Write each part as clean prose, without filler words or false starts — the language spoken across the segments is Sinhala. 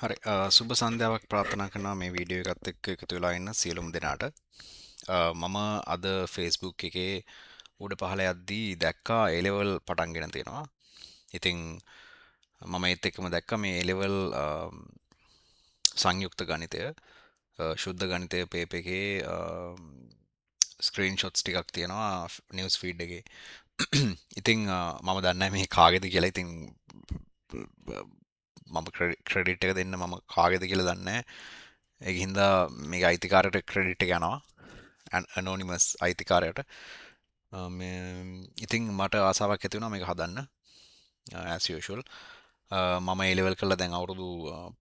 හරි සුබ සන්ධ්‍යාවක් ප්‍රාර්ථනා කරනවා මේ වීඩියෝ එකත් එක්ක එකතු වෙලා ඉන්න සියලුම දෙනාට. මම අද Facebook එකේ උඩ පහළ යද්දී දැක්කා A-level පටන් ගෙන තියෙනවා. ඉතින් මම ඒත් එක්කම දැක්කා මේ A-level සංයුක්ත ගණිතය ශුද්ධ ගණිතය පේපර් එකේ ස්ක්‍රීන්ෂොට්ස් ටිකක් තියෙනවා නිවුස් ෆීඩ් එකේ. ඉතින් මම දන්නේ නැහැ මේ කාගේද කියලා. ඉතින් මම ක්‍රෙඩිට් එක දෙන්න මම කාගේද කියලා දන්නේ නැහැ. ඒක හින්දා මේක අයිතිකාරයට ක්‍රෙඩිට් එක යනවා. ඇනොනිමස් අයිතිකාරයට. ඉතින් මට ආසාවක් ඇති වුණා මේක හදන්න as usual. මම A level කරලා දැන් අවුරුදු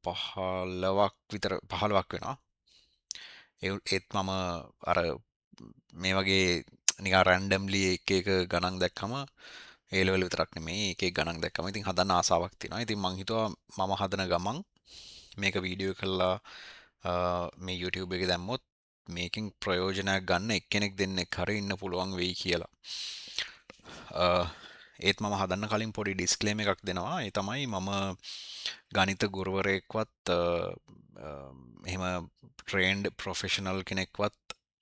15ක් විතර 15ක් වෙනවා. ඒත් මම අර මේ වගේ නිකන් රැන්ඩම්ලි එක එක ගණන් දැක්කම ඒ ලෙවල් විතරක් නෙමෙයි එක එක ගණන් දැක්කම ඉතින් හදන්න ආසාවක් තියෙනවා. ඉතින් මං හිතුවා මම හදන ගමන් මේක වීඩියෝ කරලා මේ YouTube එකේ දැම්මොත් මේකෙන් ප්‍රයෝජනයක් ගන්න එක්කෙනෙක් දෙන්නෙක් හරි ඉන්න පුළුවන් වෙයි කියලා. ඒත් මම හදන්න කලින් පොඩි ඩිස්ක්ලේම එකක් දෙනවා. ඒ තමයි මම ගණිත ගුරුවරයෙක්වත් එහෙම ට්‍රේන්ඩ් ප්‍රොෆෙෂනල් කෙනෙක්වත්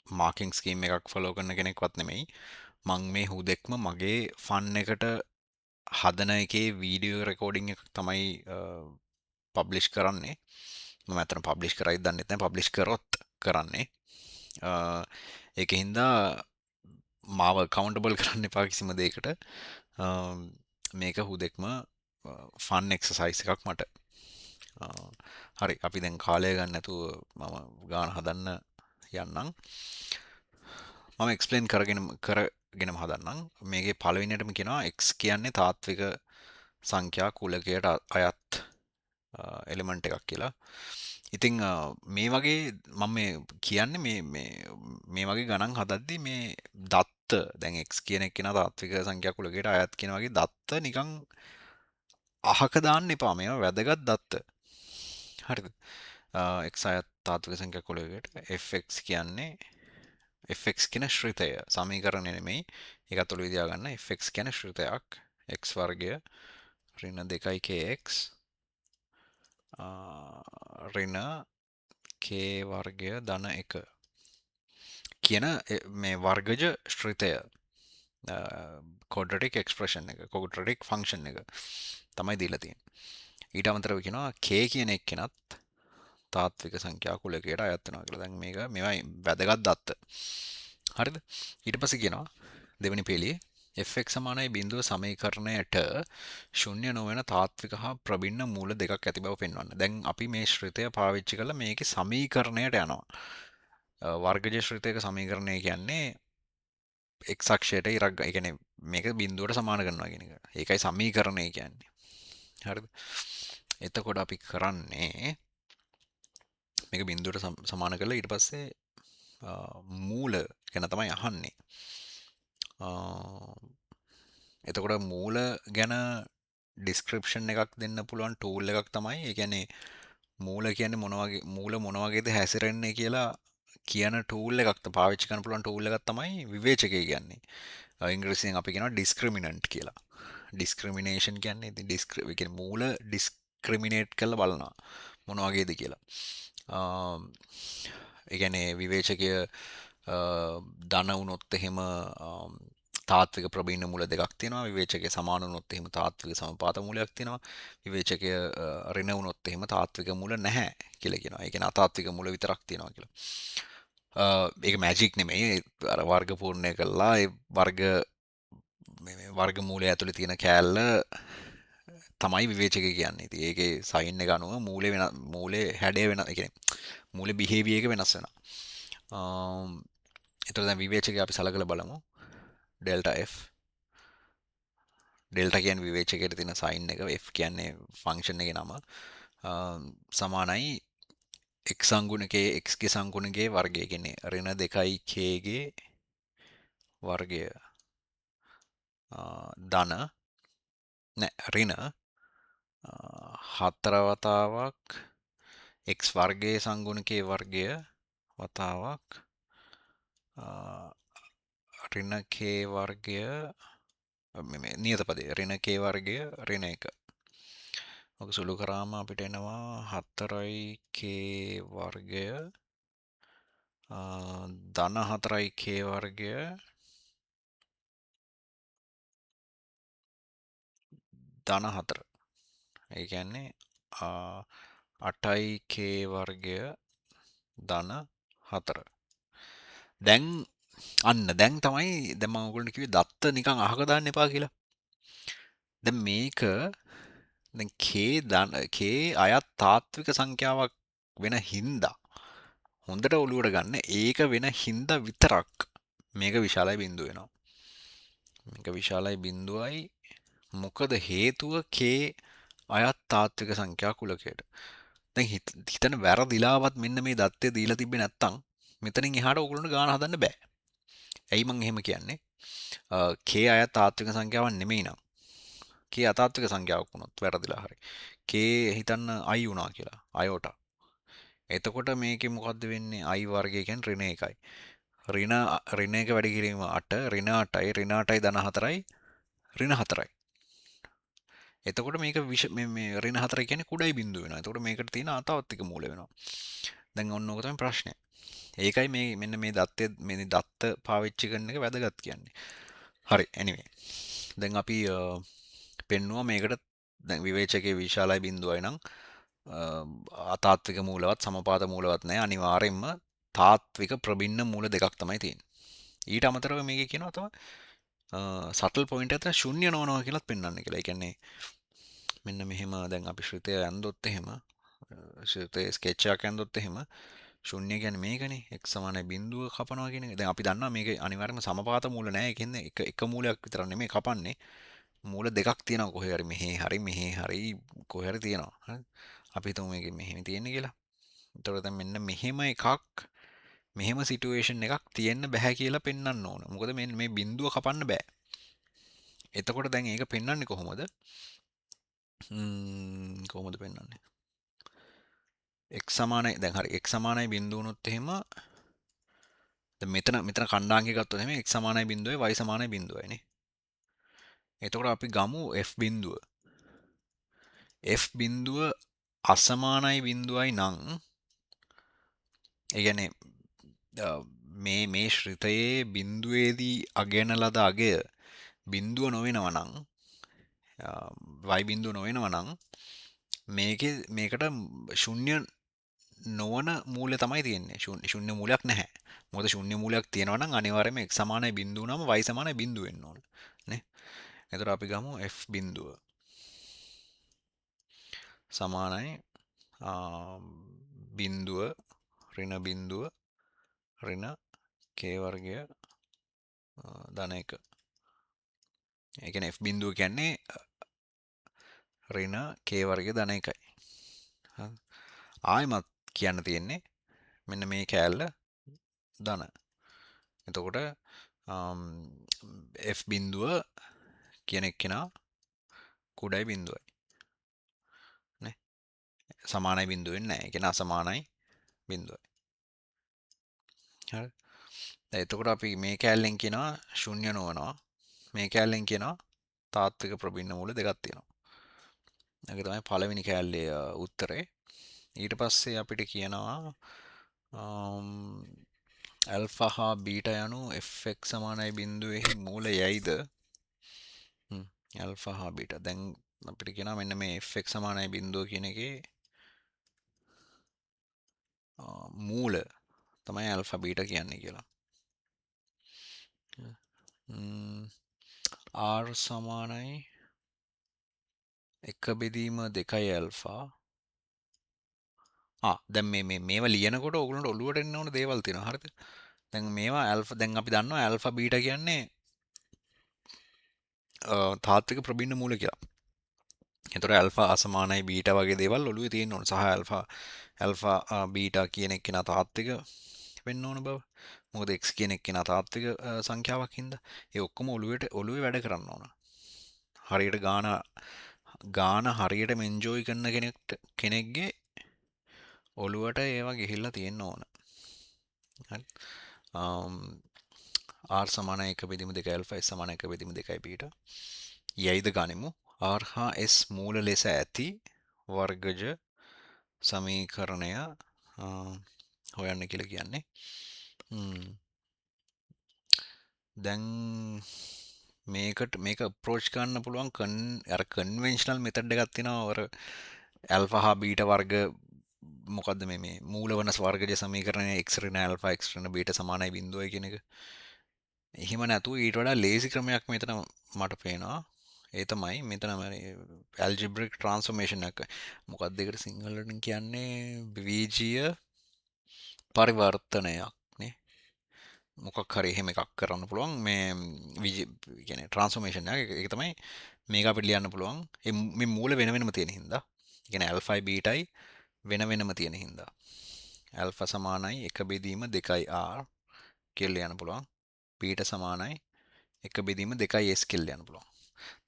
මාකින් ස්කීම් එකක් ෆලෝ කරන කෙනෙක්වත් නෙමෙයි. මං මේ හුදෙක්ම මගේ ෆන් එකට හදන එකේ වීඩියෝ රෙකෝඩිං එක තමයි පබ්ලිෂ් කරන්නේ. මම ඇත්තටම පබ්ලිෂ් කරයිද දන්නේ නැහැ. පබ්ලිෂ් කරොත් කරන්නේ. ඒක හින්දා මාව කවුන්ටබල් කරන්න එපා කිසිම දෙයකට. මේක හුදෙක්ම ෆන් එක්සසයිස් එකක් මට. හරි අපි දැන් කාලය ගන්න නැතුව මම ගාන හදන්න යන්නම්. මම එක්ස්පලේන් කරගෙනම හදන්නම්. මේකේ පළවෙනියටම කියනවා x කියන්නේ තාත්වික සංඛ්‍යා කුලකයට අයත් එලිමන්ට් එකක් කියලා. ඉතින් මේ වගේ මම කියන්නේ මේ වගේ ගණන් හදද්දි මේ දත්ත දැන් x කියන එක කෙනා තාත්වික සංඛ්‍යා කුලකයට අයත් කියන වගේ දත්ත නිකන් අහක දාන්න එපා. මේවා වැදගත් දත්ත. හරිද? x අයත් තාත්වික සංඛ්‍යා කුලකයට fx කියන්නේ fx කියන ශ්‍රිතය සමීකරණය නෙමෙයි. ඒක අතුළු විදියා ගන්න. fx කියන්නේ ශ්‍රිතයක්. x වර්ගය ඍණ 2kx ඍණ k වර්ගය ධන 1 කියන මේ වර්ගජ ශ්‍රිතය quadratic expression එක quadratic function එක තමයි දීලා තියෙන්නේ. ඊට අමතරව කියනවා k කියන එක්කෙනත් තාත්වික සංඛ්‍යා කුලකයට අයත් වෙනවා කියලා. දැන් මේක මේවා වැදගත් දත්ත. හරිද? ඊට පස්සේ කියනවා දෙවෙනි පේලියේ fx සමානයි බිඳුව සමීකරණයට ශුන්‍ය නොවන තාත්වික හා ප්‍රබින්න මූල දෙකක් ඇති බව පෙන්වන්න. දැන් අපි මේ ශ්‍රිතය පාවිච්චි කරලා මේකේ සමීකරණයට යනවා. වර්ගජ ශ්‍රිතයක සමීකරණය කියන්නේ x අක්ෂයට ඉරක් ඒ කියන්නේ මේක බිඳුවට සමාන කරනවා කියන එක. ඒකයි සමීකරණය කියන්නේ. හරිද? එතකොට අපි කරන්නේ මේක බිඳුවට සමාන කරලා ඊට පස්සේ මූල ගැන තමයි අහන්නේ. එතකොට මූල ගැන ඩිස්ක්‍රිප්ෂන් එකක් දෙන්න පුළුවන් ටූල් එකක් තමයි. ඒ කියන්නේ මූල කියන්නේ මූල මොන වගේද හැසිරෙන්නේ කියලා කියන ටූල් එකක් පාවිච්චි කරන්න පුළුවන් ටූල් එකක් තමයි විවේචකය කියන්නේ. ඉංග්‍රීසියෙන් අපි කියනවා ඩිස්ක්‍රිමිනන්ට් කියලා. ඩිස්ක්‍රිමිනේෂන් කියන්නේ ඉතින් ඒ කියන්නේ මූල ඩිස්ක්‍රිමිනේට් කරලා බලනවා මොන වගේද කියලා. ඒ කියන්නේ විවේචකය ධන වුණොත් එහෙම තාත්වික ප්‍රබීන මූල දෙකක් තියෙනවා. විවේචකය සමාන වුණොත් එහෙම තාත්වික සමපාත මූලයක් තියෙනවා. විවේචකය ඍණ වුණොත් එහෙම තාත්වික මූල නැහැ කියලා කියනවා. ඒ කියන්නේ අතාත්වික මූල විතරක් තියෙනවා කියලා. ඒක මැජික් නෙමෙයි. අර වර්ග පූර්ණය කළා ඒ වර්ග මූලය ඇතුලේ තියෙන කෑල්ල තමයි විවේචකය කියන්නේ. ඉතින් ඒකේ සයින් එක අනුව මූලේ හැඩය වෙන ඒ කියන්නේ මූලේ බිහේවියර් එක වෙනස් වෙනවා. එතකොට දැන් විවේචකය අපි සලකලා බලමු. ඩෙල්ටා f ඩෙල්ටා කියන්නේ විවේචකයට තියෙන සයින් එක f කියන්නේ ෆන්ක්ෂන් එකේ නම සමානයි x සංගුණකයේ x ගේ සංගුණකයේ වර්ගය කියන්නේ ඍණ 2k ගේ වර්ගය ධන නෑ ඍණ 4 වතාවක් x වර්ගයේ සංගුණකයේ වර්ගය වතාවක් ඍණ k වර්ගය මේ නියත පදේ ඍණ k වර්ගය ඍණ 1 ඔක සුළු කරාම අපිට එනවා 4k වර්ගය ධන 4k වර්ගය ධන 4. ඒ කියන්නේ 8k වර්ගය ධන 4. දැන් දැන් තමයි දැන් මම ඔයගොල්ලන්ට කිව්වේ දත්ත නිකන් අහක දාන්න එපා කියලා. දැන් මේක දැන් k අයත් තාත්වික සංඛ්‍යාවක් වෙන හින්දා හොඳට ඔලුවට ගන්න ඒක වෙන හින්දා විතරක් මේක විශාලයි බිඳුව වෙනවා. මේක විශාලයි බිඳුවයි මොකද හේතුව k අයත් තාත්වික සංඛ්‍යා කුලකයට. දැන් හිතන වැරදිලාවත් මෙන්න මේ දත්තය දීලා තිබ්බේ නැත්තම් මෙතනින් එහාට ඕගොල්ලන්ට ගාන හදන්න බෑ. ඇයි මං එහෙම කියන්නේ? k අයත් තාත්වික සංඛ්‍යාවක් නෙමෙයි නම් k අතාත්වික සංඛ්‍යාවක් වුණොත් වැරදිලා හරි. k හිතන්න i වුණා කියලා. අයෝට. එතකොට මේකේ මොකද්ද වෙන්නේ? i වර්ගය කියන්නේ ඍණ 1යි. ඍණ 1 වැඩි කිරීම 8 ඍණ 8යි ඍණ 8යි ධන 4යි ඍණ 4යි. එතකොට මේක මේ ඍණ 4 කියන්නේ කුඩයි බිඳුව වෙනවා. එතකොට මේකට තියෙන අතාවත්තික මූල වෙනවා. දැන් ඔන්න ඕක තමයි ප්‍රශ්නේ. ඒකයි මේ මෙන්න මේ දත්ත පාවිච්චි කරන එක වැදගත් කියන්නේ. හරි anyway. දැන් අපි පෙන්නවා මේකට දැන් විවේචකයේ විශාලයි බිඳුවයි නම් අතාත්වික මූලවත් සමපාත මූලවත් නැහැ. අනිවාර්යෙන්ම තාත්වික ප්‍රබින්න මූල දෙකක් තමයි තියෙන්නේ. ඊට අමතරව මේකේ කියනවා තමයි සටල් පොයින්ට් එක ශුන්‍ය නොවනවා කියලාත් පෙන්වන්න කියලා. ඒ කියන්නේ මෙන්න මෙහෙම දැන් අපි ශ්‍රිතය ඇන්දොත් එහෙම ශ්‍රිතයේ ස්කෙච් එකක් ඇන්දොත් එහෙම ශුන්‍ය කියන්නේ මේකනේ x සමානයි බිඳුව කපනවා කියන එක. දැන් අපි දන්නවා මේක අනිවාර්යයෙන්ම සමපාත මූල නැහැ. ඒ කියන්නේ එක මූලයක් විතර නෙමෙයි කපන්නේ. මූල දෙකක් තියෙනවා කොහේ හරි මෙහෙ හරි කොහේ හරි තියෙනවා. හරි. අපි හිතමු මේකේ මෙහෙම තියෙන්නේ කියලා. එතකොට දැන් මෙන්න මෙහෙම එකක් මෙහෙම සිටුේෂන් එකක් තියෙන්න බෑ කියලා පෙන්වන්න ඕන. මොකද මේ බිඳුව කපන්න බෑ. එතකොට දැන් ඒක පෙන්වන්නේ කොහොමද? කොහොමද පෙන්වන්නේ? x සමානයි දැන් හරි x සමානයි බිඳුව වුණොත් එහෙම දැන් මෙතන කණ්ඩාංකය ගත්තොත් එහෙම x සමානයි බිඳුවයි y සමානයි බිඳුවයිනේ. එතකොට අපි ගමු f බිඳුව. f බිඳුව අසමානයි බිඳුවයි නම් ඒ කියන්නේ මේ ශ්‍රිතයේ බිඳුවේදී අගයන ලද අගය බිඳුව නොවෙනවා නම් y බිඳුව නොවෙනවා නම් මේකට ශුන්‍ය නොවන මූලය තමයි තියෙන්නේ. ශුන්‍ය මූලයක් නැහැ. මොකද ශුන්‍ය මූලයක් තියෙනවා නම් අනිවාර්යයෙන්ම x සමානයි බිඳුව නම් y සමානයි බිඳුව වෙන්න ඕන. නේ? එතකොට අපි ගමු f බිඳුව සමානයි බිඳුව ඍණ බිඳුව ඍණ k වර්ගය ධන 1. ඒ කියන්නේ f බිඳුව කියන්නේ ඍණ k වර්ගය ධන 1යි. ආයෙමත් කියන්න තියෙන්නේ මෙන්න මේ කෑල්ල ධන. එතකොට f බිඳුව කියන එක්කෙනා කුඩයි බිඳුවයි. නේ? සමානයි බිඳුව වෙන්නේ නැහැ. ඒ කියන්නේ අසමානයි බිඳුවයි. හරි. එතකොට අපි මේ කෑල්ලෙන් කියනවා ශුන්‍ය නොවනවා. මේ කෑල්ලෙන් කියනවා තාත්වික ප්‍රබින්න මූල දෙකක් තියෙනවා. ඒක තමයි පළවෙනි කෑල්ලේ උත්තරේ. ඊට පස්සේ අපිට කියනවා ඇල්ෆා හා බීටා යනු fx සමානයි බිඳුවෙහි මූලයයිද ඇල්ෆා හා බීටා. දැන් අපිට කියනවා මෙන්න මේ fx සමානයි බිඳුව කියන එකේ මූල තමයි ඇල්ෆා බීටා කියන්නේ කියලා. r සමානයි 1/2 ඇල්ෆා. දැන් මේවා ලියනකොට ඔයගොල්ලන්ට ඔළුවට එන්න ඕන දේවල් තියෙනවා. හරිද? දැන් මේවා ඇල්ෆා දැන් අපි දන්නවා ඇල්ෆා බීටා කියන්නේ තාත්වික ප්‍රබින්න මූල කියලා. එතකොට ඇල්ෆා අසමානයි බීටා වගේ දේවල් ඔළුවේ තියෙන්න ඕන. සහ ඇල්ෆා බීටා කියන එක්කෙනා තාත්වික වෙන්න ඕන බව. මොකද x කියන එක්කෙනා තාත්වික සංඛ්‍යාවක් හින්දා ඒ ඔක්කොම ඔළුවේ වැඩ කරන්න ඕන. හරියට ගාන හරියටම එන්ජොයි කරන කෙනෙක්ගේ ඔළුවට ඒවා ගිහිල්ලා තියෙන්න ඕන. හරි. r සමානයි 1/2 ඇල්ෆා s සමානයි 1/2 බීටා. යයිද ගනිමු r හා s මූල ලෙස ඇති වර්ගජ සමීකරණය හොයන්න කියලා කියන්නේ. දැන් මේක අප්‍රෝච් කරන්න පුළුවන් කන්වෙන්ෂනල් මෙතඩ් එකක් තියෙනවා. අර ඇල්ෆා හා බීටා වර්ග මොකද්ද මේ මූල වන වර්ගජ සමීකරණය x ඍණ ඇල්ෆා x ඍණ බීටා සමානයි 0 කියන එක. එහෙම නැතුව ඊට වඩා ලේසි ක්‍රමයක් මෙතන මට පේනවා. ඒ තමයි මෙතන ඇල්ජිබ්‍රික් ට්‍රාන්ස්ෆෝමේෂන් එක. මොකක්ද ඒකට සිංහලෙන් කියන්නේ බීජීය පරිවර්තනයක් නේ. මොකක් හරි එහෙම එකක් කරන්න පුළුවන් මේ කියන්නේ ට්‍රාන්ස්ෆෝමේෂන් එක. ඒක තමයි මේක අපිට ලියන්න පුළුවන්. මේ මූල වෙන වෙනම තියෙන හින්දා. ඒ කියන්නේ ඇල්ෆායි බීටායි වෙන වෙනම තියෙන හින්දා. ඇල්ෆා සමානයි 1 බෙදීම 2r කියලා ලියන්න පුළුවන්. බීටා සමානයි 1 බෙදීම 2s කියලා ලියන්න පුළුවන්.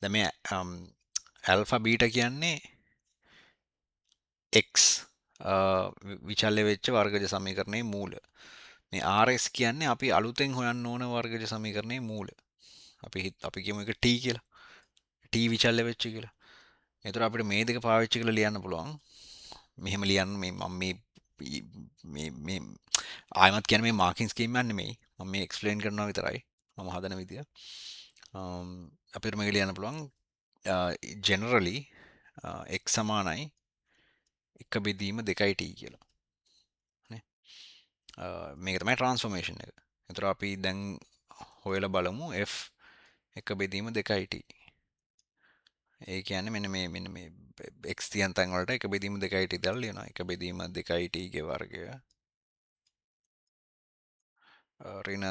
දැන් මේ ඇල්ෆා බීටා කියන්නේ x විචල්්‍ය වෙච්ච වර්ගජ සමීකරණයේ මූල. මේ RS කියන්නේ අපි අලුතෙන් හොයන්න ඕන වර්ගජ සමීකරණයේ මූල. අපි කියමු එක t කියලා. t විචල්්‍ය වෙච්ච කියලා. එතකොට අපිට මේ දෙක පාවිච්චි කරලා ලියන්න පුළුවන්. මෙහෙම ලියන්න මේ මම මේ ආයමත් කියන්නේ මේ මාකින් ස්කීම් එකක් නෙමෙයි. මම මේ එක්ස්ප්ලেইন කරනවා විතරයි. මම හදන විදිය. අපිට මේක ලියන්න පුළුවන් generally x සමානයි 1 බෙදීම 2t කියලා. නේ? මේක තමයි ට්‍රාන්ස්ෆෝමේෂන් එක. එතකොට අපි දැන් හොයලා බලමු f 1 බෙදීම 2t. ඒ කියන්නේ මෙන්න මේ x තියන තැන් වලට 1 බෙදීම 2t දාලා ලියනවා. 1 බෙදීම 2t ගේ වර්ගය ඍණ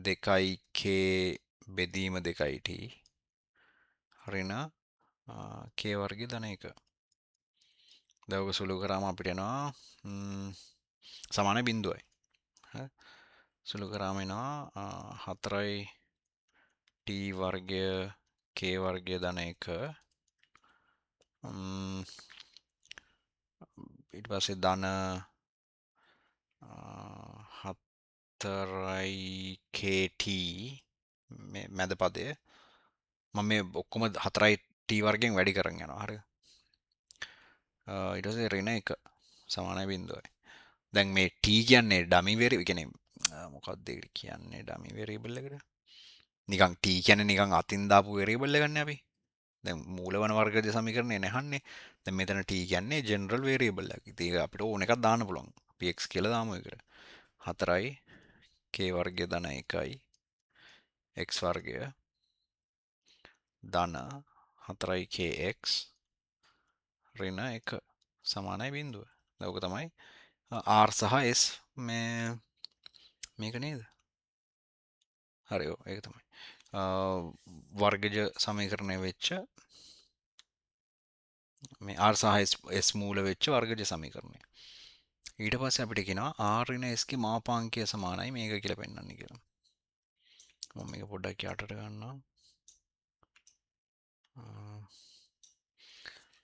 2k බෙදීම 2t ඍණ k වර්ගය ධන 1. දැන් ඔක සුළු කරාම අපිට එනවා සමාන බිඳුවයි. සුළු කරාම එනවා 4යි t වර්ගය k වර්ගය ධන 1 ඊට පස්සේ ධන 4යි kt මේ මැද පදය මම මේ ඔක්කොම 4යි t වර්ගයෙන් වැඩි කරන් යනවා. හරිද? ඊට පස්සේ ඍණ 1 සමානයි බිඳුවයි. දැන් මේ t කියන්නේ ඩමි වෙරියබල් කියන්නේ මොකක්ද ඒක කියන්නේ ඩමි වෙරියබල් එකට? නිකන් t කියන්නේ නිකන් අතින් දාපු වෙරියබල් එකක් නේ අපි. දැන් මූලවන වර්ගජ සමීකරණය නැහන්නේ. දැන් මෙතන t කියන්නේ ජෙනරල් වේරියබල් එකක්. ඉතින් ඒක අපිට ඕන එකක් දාන්න පුළුවන්. අපි x කියලා දාමු ඒකට. 4යි k වර්ගය ධන 1යි x වර්ගය ධන 4යි kx ඍණ 1 සමානයි බිඳුව. දැන් ඔක තමයි r සහ s මේක නේද? හරි ඔව් ඒක තමයි. වර්ගජ සමීකරණය වෙච්ච මේ r සහ s මූල වෙච්ච වර්ගජ සමීකරණය. ඊට පස්සේ අපිට කියනවා r ඍණ s ගේ මාපාංකය සමානයි මේක කියලා පෙන්වන්න කියලා. මම මේක පොඩ්ඩක් යටට ගන්නවා.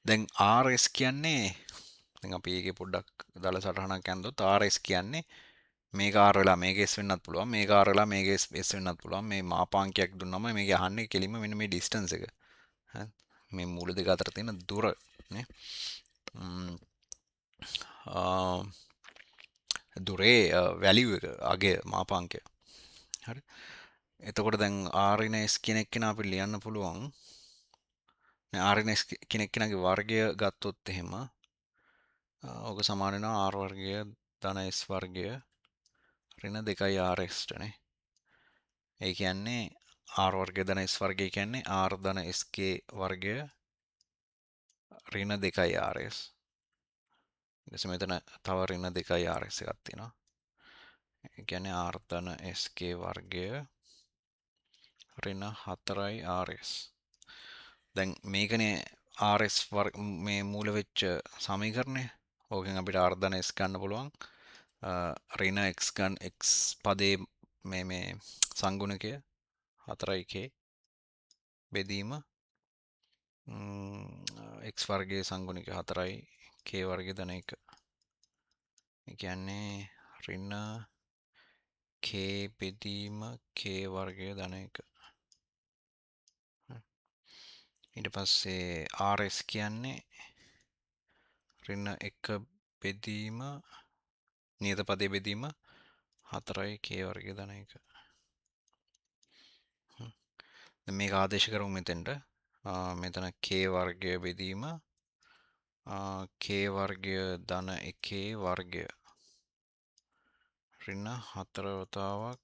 දැන් rs කියන්නේ දැන් අපි ඒකේ පොඩ්ඩක් දාලා සටහනක් ඇඳුවොත් rs කියන්නේ මේක r වෙලා මේක s වෙන්නත් පුළුවන් මේක r වෙලා මේක s වෙන්නත් පුළුවන් මේ මාපාංකයක් දුන්නම මේක අහන්නේ කෙලින්ම මෙන්න මේ ඩිස්ටන්ස් එක. මේ මූල දෙක අතර තියෙන දුර නේ. දුරේ වැලියු එක අගය මාපාංකය. හරි. එතකොට දැන් r ඍණ s කියන එක්කෙනා අපිට ලියන්න පුළුවන් r ඍණ s කියන එක්කෙනාගේ වර්ගය ගත්තොත් එහෙම ඕක සමාන වෙනවා r වර්ගය ධන s වර්ගය ඍණ 2යි rs නේ. ඒ කියන්නේ r වර්ගය ධන s වර්ගය කියන්නේ r ධන sk වර්ගය ඍණ 2යි rs. ඊට මෙතන තව ඍණ 2යි rs එකක් තියෙනවා. ඒ කියන්නේ r ධන sk වර්ගය ඍණ 4යි rs. දැන් මේකනේ rs මේ මූල වෙච්ච සමීකරණය. ඕකෙන් අපිට r ධන s ගන්න පුළුවන්. ඍණ x ගන්න x පදේ මේ සංගුණකය 4k බෙදීම x වර්ගයේ සංගුණික 4යි k වර්ගය ධන 1. ඒ කියන්නේ ඍණ k බෙදීම k වර්ගය ධන 1. ඊට පස්සේ rs කියන්නේ ඍණ 1 බෙදීම නියත පදයේ බෙදීම 4යි k වර්ගය ධන 1. දැන් මේක ආදේශ කරමු මෙතෙන්ට. මෙතන k වර්ගය බෙදීම k වර්ගය ධන 1 වර්ගය ඍණ 4 වතාවක්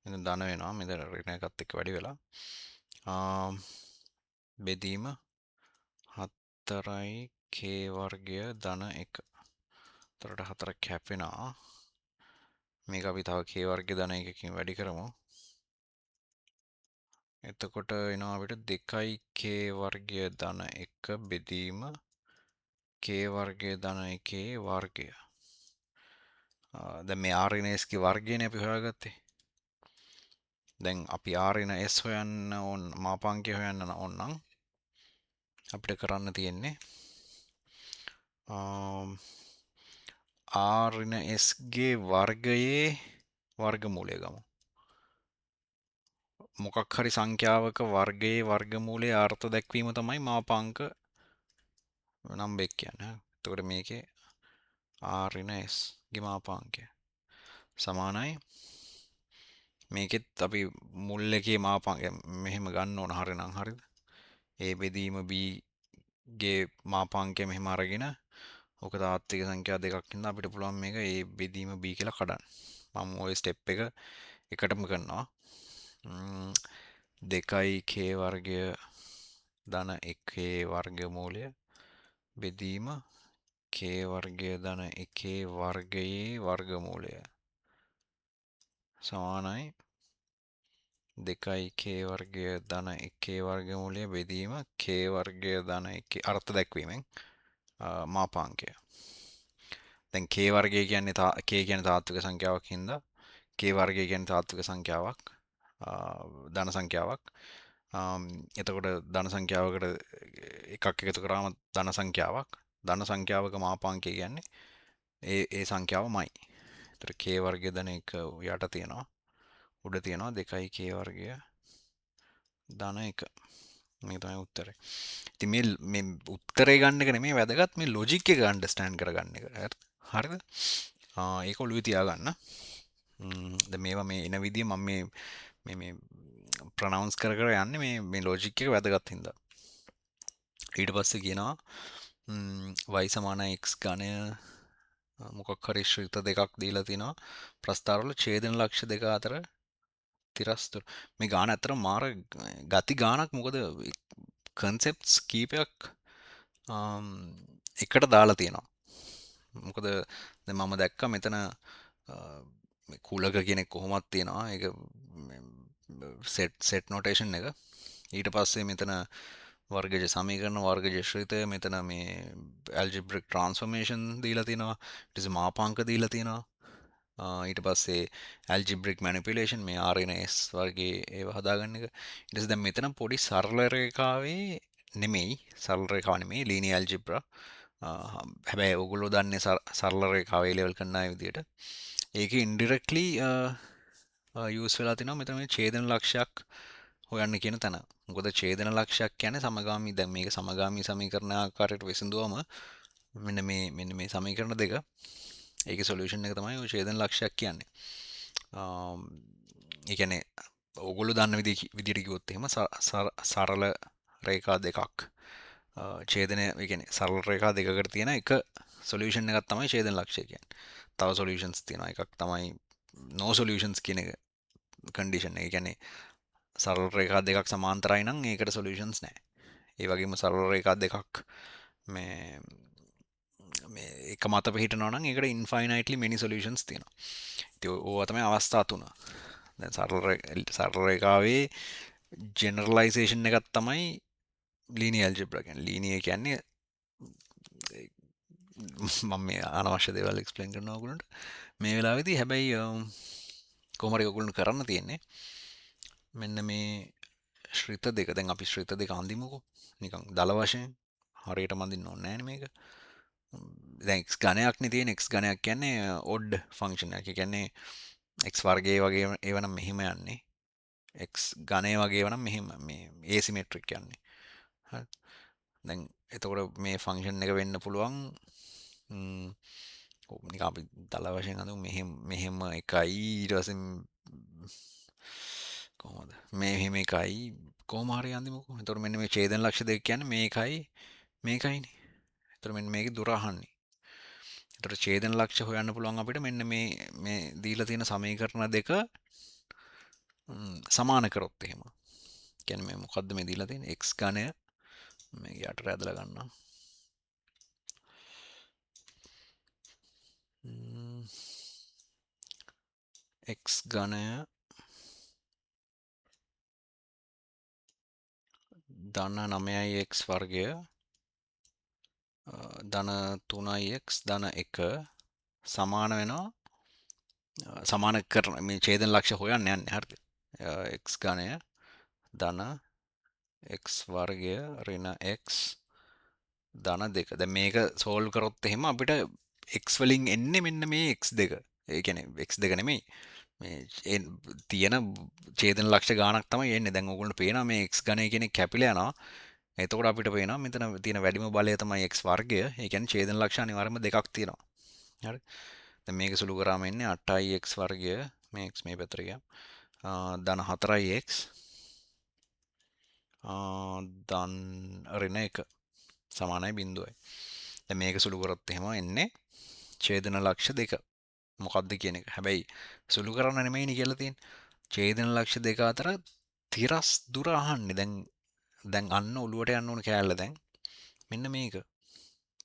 මෙතන ධන වෙනවා. මෙතන ඍණ එකත් එක්ක වැඩි වෙලා. බෙදීම 4යි k වර්ගය ධන 1. එතකොට 4ක් කැපෙනවා. මේක අපි තව k වර්ගය ධන 1කින් වැඩි කරමු. එතකොට එනවා අපිට 2යි k වර්ගය ධන 1 බෙදීම k වර්ගය ධන 1 වර්ගය. දැන් මේ r ඍණ s ගේ වර්ගයනේ අපි හොයාගත්තේ. දැන් අපි r ඍණ s හොයන්න ඕන මාපාංකය හොයන්න ඕන නම් අපිට කරන්න තියෙන්නේ r ඍණ s ගේ වර්ගයේ වර්ගමූලය ගමු. මොකක් හරි සංඛ්‍යාවක වර්ගයේ වර්ගමූලයේ අර්ථ දැක්වීම තමයි මාපාංක නම්බර් 1 කියන්නේ. එතකොට මේකේ r ඍණ s ගේ මාපාංකය සමානයි මේකෙත් අපි මුල් එකේ මාපාංකය මෙහෙම ගන්න ඕන හරිනම් හරිද? a බෙදීම b ගේ මාපාංකය මෙහෙම අරගෙන ඕක තාත්වික සංඛ්‍යා දෙකක් ඉඳන් අපිට පුළුවන් මේක a බෙදීම b කියලා කඩන්න. මම ওই ස්ටෙප් එක එකටම කරනවා. 2යි k වර්ගය ධන 1 වර්ගමූලය බෙදීම k වර්ගය ධන 1 වර්ගයේ වර්ගමූලය සමානයි 2යි k වර්ගය ධන 1 වර්ගමූලය බෙදීම k වර්ගය ධන 1 අර්ථ දැක්වීමෙන් මාපාංකය. දැන් k වර්ගය කියන්නේ k කියන්නේ තාත්වික සංඛ්‍යාවක් හින්දා k වර්ගය කියන්නේ තාත්වික සංඛ්‍යාවක් ධන සංඛ්‍යාවක්. එතකොට ධන සංඛ්‍යාවකට එකක් එකතු කරාම ධන සංඛ්‍යාවක්. ධන සංඛ්‍යාවක මාපාංකය කියන්නේ ඒ සංඛ්‍යාවමයි. එතකොට k වර්ගය ධන 1 යට තියෙනවා. උඩ තියෙනවා 2යි k වර්ගය ධන 1. මේක තමයි උත්තරේ. ඉතින් මේ උත්තරේ ගන්න එක නෙමෙයි වැදගත් මේ ලොජික් එක අන්ඩර්ස්ටෑන්ඩ් කරගන්න එක. හරිද? ඒක ඔළුවේ තියාගන්න. දැන් මේවා මේ එන විදිය මම මේ ප්‍රොනවුන්ස් කර යන්නේ මේ ලොජික් එක වැදගත් හින්දා. ඊට පස්සේ කියනවා y සමාන x ඝනය මොකක් හරි ශ්‍රිත දෙකක් දීලා තිනවා. ප්‍රස්ථාරවල ඡේදන ලක්ෂ දෙක අතර තිරස්තුර. මේ ගාන ඇත්තට මාර ගති ගානක්. මොකද කන්සෙප්ට්ස් කීපයක් එකට දාලා තියෙනවා. මොකද දැන් මම දැක්කා මෙතන කුලක කෙනෙක් කොහොමත් තියෙනවා. ඒක සෙට් නොටේෂන් එක. ඊට පස්සේ මෙතන වර්ගජ සමීකරණ වර්ගජ ශ්‍රිතය මෙතන මේ ඇල්ජිබ්‍රික් ට්‍රාන්ස්ෆෝර්මේෂන් දීලා තියෙනවා. ඊට පස්සේ මාපාංක දීලා තියෙනවා. ඊට පස්සේ ඇල්ජිබ්‍රික් මැනිපියුලේෂන් මේ RNS වර්ගයේ ඒවා හදාගන්න එක. ඊට පස්සේ දැන් මෙතන පොඩි සරල රේඛාවේ නෙමෙයි සරල රේඛාව නෙමෙයි ලීනියර් ඇල්ජිබ්‍රා. හැබැයි ඔයගොල්ලෝ දන්නේ සරල රේඛාව A level කරන අය විදියට. ඒකේ ඉන්ඩිරෙක්ට්ලි යූස් වෙලා තිනවා මෙතන මේ ඡේදන ලක්ෂයක් හොයන්න කියන තැන. මොකද ඡේදන ලක්ෂයක් කියන්නේ සමගාමී. දැන් මේක සමගාමී සමීකරණ ආකාරයට විසඳුවම මෙන්න මේ සමීකරණ දෙක ඒකේ සොලියුෂන් එක තමයි ඔය ඡේදන ලක්ෂයක් කියන්නේ. ඒ කියන්නේ ඕගොල්ලෝ දන්න විදිහට කිව්වොත් එහෙම සරල රේඛා දෙකක් ඡේදනය ඒ කියන්නේ සරල රේඛා දෙකකට තියෙන එක සොලියුෂන් එකක් තමයි ඡේදන ලක්ෂය කියන්නේ. තව සොලියුෂන්ස් තියෙනවා. එකක් තමයි no solutions කියන එක කන්ඩිෂන් එක. ඒ කියන්නේ සරල රේඛා දෙකක් සමාන්තරයි නම් ඒකට සොලියුෂන්ස් නැහැ. ඒ වගේම සරල රේඛා දෙකක් මේ එක මත පිහිටනවා නම් ඒකට ඉන්ෆයිනයිට්ලි මෙනි සොලියුෂන්ස් තියෙනවා. ඉතින් ඕවා තමයි අවස්ථා තුන. දැන් සරල රේඛාවේ ජෙනරලයිසේෂන් එකක් තමයි ලීනියර් ඇල්ජිබ්‍රා කියන්නේ. ලීනියර් කියන්නේ මම මේ අනවශ්‍ය දේවල් එක්ස්ප්ලেইন කරනවා ඔයගොල්ලන්ට මේ වෙලාවේදී. හැබැයි කොහොම හරි ඔයගොල්ලන්ට කරන්න තියෙන්නේ මෙන්න මේ ශ්‍රිත දෙක. දැන් අපි ශ්‍රිත දෙක අඳිමුකෝ. නිකන් දල වශයෙන් හරියටම අඳින්න ඕනේ නැහැ නේ මේක. දැන් x ඝනයක්නේ තියෙන. x ඝනයක් කියන්නේ ඔඩ් ෆන්ක්ෂන් එකක්. ඒ කියන්නේ x වර්ගයේ වගේ ඒවනම් මෙහිම යන්නේ. x ඝනය වගේ ඒවනම් මෙහිම මේ ඒසිමෙට්‍රික් යන්නේ. හරි. දැන් එතකොට මේ ෆංක්ෂන් එක වෙන්න පුළුවන් නිකන් අපි දල වශයෙන් අඳමු මෙහෙම එකයි ඊට පස්සේ කොහොමද මෙහෙම එකයි කොහොම හරි අඳිමුකෝ. එතකොට මෙන්න මේ ඡේදන ලක්ෂ දෙක කියන්නේ මේකයි මේකයිනේ. එතකොට මෙන්න මේකේ දුර අහන්නේ. එතකොට ඡේදන ලක්ෂ හොයන්න පුළුවන් අපිට මෙන්න මේ දීලා තියෙන සමීකරණ දෙක සමාන කරොත් එහෙම. කියන්නේ මේ මොකද්ද මේ දීලා තියෙන්නේ x ඝනය මේක යටට ඇදලා ගන්නවා. x ඝනය ධන 9x වර්ගය ධන 3x ධන 1 සමාන වෙනවා සමාන කරන මේ ඡේදන ලක්ෂ හොයන්න යන්නේ හරිද x ඝනය ධන x වර්ගය ඍණ x ධන 2 දැන් මේක සෝල්ව් කරොත් එහෙම අපිට x වලින් එන්නේ මෙන්න මේ x2 ඒ කියන්නේ x2 නෙමෙයි මේ තියෙන ඡේදන ලක්ෂ ගාණක් තමයි එන්නේ දැන් ඕගොල්ලන්ට පේනවා මේ x ඝනය කියන්නේ කැපිලා යනවා එතකොට අපිට පේනවා මෙතන තියෙන වැඩිම බලය තමයි x වර්ගය. ඒ කියන්නේ ඡේදන ලක්ෂ අනිවාර්යයෙන්ම දෙකක් තියෙනවා. හරි. දැන් මේක සුළු කරාම එන්නේ 8x වර්ගය මේ x මේ පැත්තට ගියා. ධන 4x ධන ඍණ 1 සමානයි බිඳුවයි. දැන් මේක සුළු කරොත් එහෙම එන්නේ ඡේදන ලක්ෂ දෙක. මොකක්ද කියන එක. හැබැයි සුළු කරන්න නෙමෙයිනේ කියලා තියෙන්නේ. ඡේදන ලක්ෂ දෙක අතර තිරස් දුර අහන්නේ. දැන් අන්න ඔලුවට යන්න ඕන කෑල්ල දැන්. මෙන්න මේක.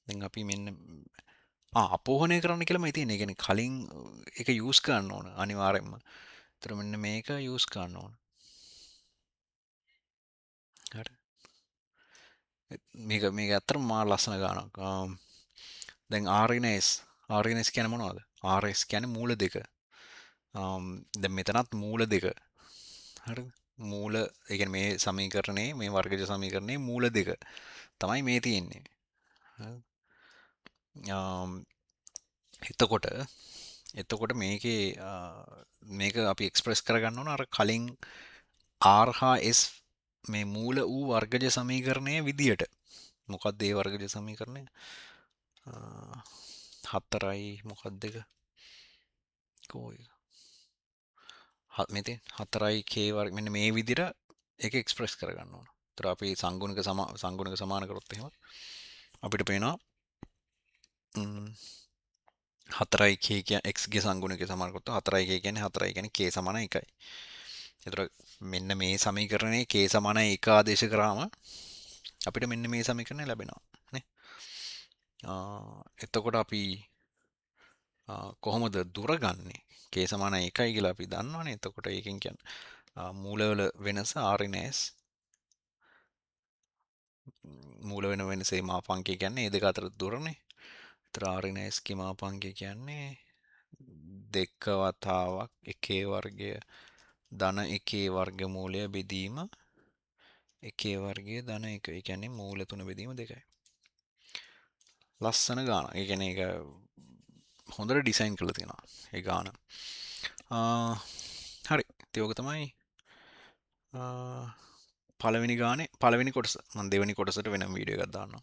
දැන් අපි මෙන්න අපෝහනය කරන්න කියලාමයි තියෙන්නේ. ඒ කියන්නේ කලින් ඒක යූස් කරන්න ඕන අනිවාර්යෙන්ම. ඒතර මෙන්න මේක යූස් කරන්න ඕන. හරි. මේක ඇත්තටම මා ලස්සන ගානක්. දැන් RNS RNS කියන්නේ මොනවද? RS කියන්නේ මූල දෙක. දැන් මෙතනත් මූල දෙක. හරිද? මූල ඒ කියන්නේ මේ සමීකරණේ මේ වර්ගජ සමීකරණේ මූල දෙක තමයි මේ තියෙන්නේ. හරිද? එතකොට මේකේ මේක අපි එක්ස්ප්‍රෙස් කරගන්න ඕන අර කලින් R හා S මේ මූල වූ වර්ගජ සමීකරණය විදියට. මොකක්ද ඒ වර්ගජ සමීකරණය? 4යි මොකක්ද දෙක? කෝයි. මෙතෙන් 4යි k වර්ග මෙන්න මේ විදියට ඒක එක්ස්ප්‍රෙස් කරගන්න ඕන. ඒතර අපි සංගුණක සමාන කරොත් එහෙම අපිට පේනවා 4යි k කියන්නේ x ගේ සංගුණකය සමාන කරොත් 4යි k කියන්නේ 4යි කියන්නේ k සමාන 1යි. ඒතර මෙන්න මේ සමීකරණේ k සමාන 1 ආදේශ කරාම අපිට මෙන්න මේ සමීකරණය ලැබෙනවා නේ. එතකොට අපි කොහොමද දුර ගන්නෙ? k සමාන 1යි කියලා අපි දන්නවනේ. එතකොට ඒකෙන් කියන්නේ මූලවල වෙනස RNS මූල වෙන වෙනසේ මාපංකය කියන්නේ මේ දෙක අතර දුරනේ. ඒතර RNS ගේ මාපංකය කියන්නේ දෙක වතාවක් 1 වර්ගය ධන 1 වර්ගමූලය බෙදීම 1 වර්ගය ධන 1. ඒ කියන්නේ මූල 3 බෙදීම 2යි. ලස්සන ගාන. ඒ කියන්නේ ඒක හොඳට ඩිසයින් කරලා තියෙනවා. ඒ ගාන. හරි. ඉතින් ඔක තමයි පළවෙනි ගානේ පළවෙනි කොටස. මම දෙවෙනි කොටසට වෙනම වීඩියෝ එකක් දාන්නම්.